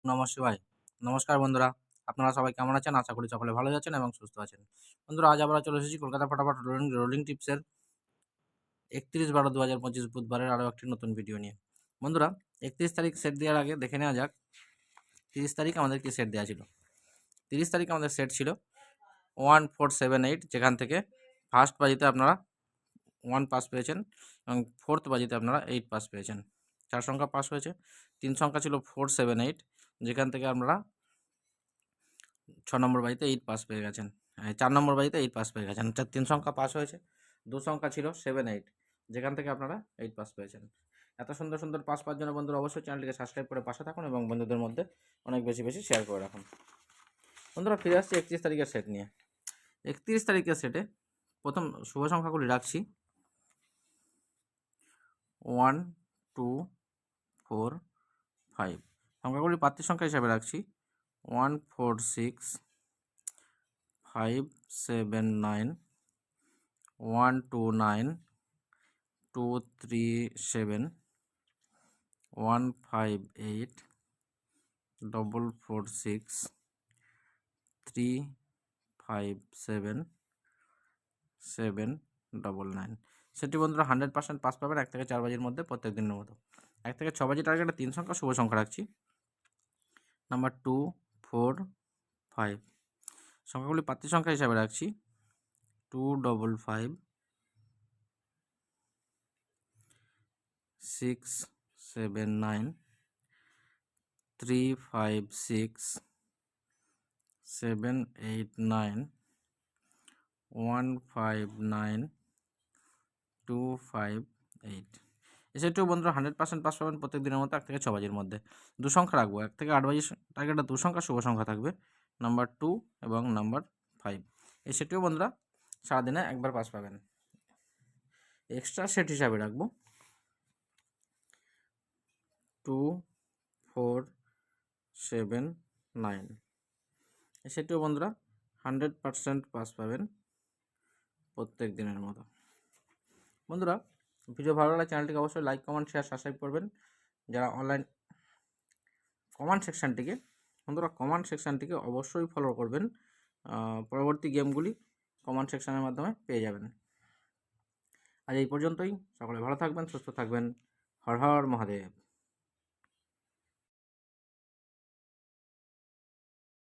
নমঃ শিবায়। নমস্কার বন্ধুরা, আপনারা সবাই কেমন আছেন? আশা করি সকলে ভালো আছেন এবং সুস্থ আছেন। বন্ধুরা আজ আবার চলে এসেছি কলকাতা ফটাফট রোলিং টিপসের 31/12/2025 বুধবারের আরও একটি নতুন ভিডিও নিয়ে। বন্ধুরা 31 তারিখ সেট দেওয়ার আগে দেখে নেওয়া যাক 30 তারিখ আমাদের কি সেট দেওয়া ছিল। 30 তারিখ আমাদের সেট ছিল 1478, যেখান থেকে ফার্স্ট বাজিতে আপনারা 1 পাস পেয়েছেন এবং ফোর্থ বাজিতে আপনারা 8 পাস পেয়েছেন। 4 সংখ্যা পাস হয়েছে। 3 সংখ্যা ছিল 478, যেখান থেকে আপনারা 6 নম্বর বাজিতে 8 পাস পেয়ে গেছেন। 4 নম্বর বাজিতে 8 পাস পেয়ে গেছেন। 3 সংখ্যা পাস হয়েছে। 2 সংখ্যা ছিল 78, যেখান থেকে আপনারা 8 পাস পেয়েছেন। এত সুন্দর সুন্দর পাস পাওয়ার জন্য বন্ধুরা অবশ্যই চ্যানেলটিকে সাবস্ক্রাইব করে পাশে থাকুন এবং বন্ধুদের মধ্যে অনেক বেশি বেশি শেয়ার করে রাখুন। বন্ধুরা ফিরে আসছি 31 তারিখের সেট নিয়ে। 31 তারিখের সেটে প্রথম শুভ সংখ্যাগুলি রাখছি 1, 2, 4, 5। সংখ্যাগুলি প্রার্থী সংখ্যা হিসাবে রাখছি 1, 4, 6, 5, 7, 9, 1, 2, 9, 2, 3, 7, 1, 5, 8, 4, 4, 6, 3, 5, 7, 7, 9, 9। সেটি বন্ধুরা 100% পাস পাবেন 1 থেকে 4 বাজির মধ্যে প্রত্যেক দিনের মতো। 1 থেকে 6 বাজি টার্গেটে 3 সংখ্যা শুভ সংখ্যা রাখছি নাম্বার 2, 4, 5। সংখ্যাগুলি প্রার্থী সংখ্যা হিসাবে রাখছি 2, 5, 5, 6, 7, 9, 3, 5, 6, 7, 8, 9, 1, 5, 9, 2, 5, 8। এসেটিও বন্ধুরা 100% পাস পাবেন প্রত্যেক দিনের মতো 1 থেকে 6 বাজির মধ্যে। 2 সংখ্যা রাখবো 1 থেকে 8 বাজির টার্গেটে 2 সংখ্যা শুভ সংখ্যা থাকবে নাম্বার 2 এবং নাম্বার 5। এসেটিও বন্ধুরা সারাদিনে একবার পাস পাবেন। এক্সট্রা সেট হিসাবে রাখবো 2, 4, 7, 9। সেটিও বন্ধুরা 100% পাস পাবেন প্রত্যেক দিনের মতো। বন্ধুরা ভিডিও ভালো লাগলে চ্যানেলটিকে অবশ্যই লাইক, কমেন্ট, শেয়ার, সাবস্ক্রাইব করবেন। যারা অনলাইন কমেন্ট সেকশানটিকে অবশ্যই ফলো করবেন। পরবর্তী গেমগুলি কমেন্ট সেকশানের মাধ্যমে পেয়ে যাবেন। আজ এই পর্যন্তই। সকলে ভালো থাকবেন, সুস্থ থাকবেন। হর হর মহাদেব।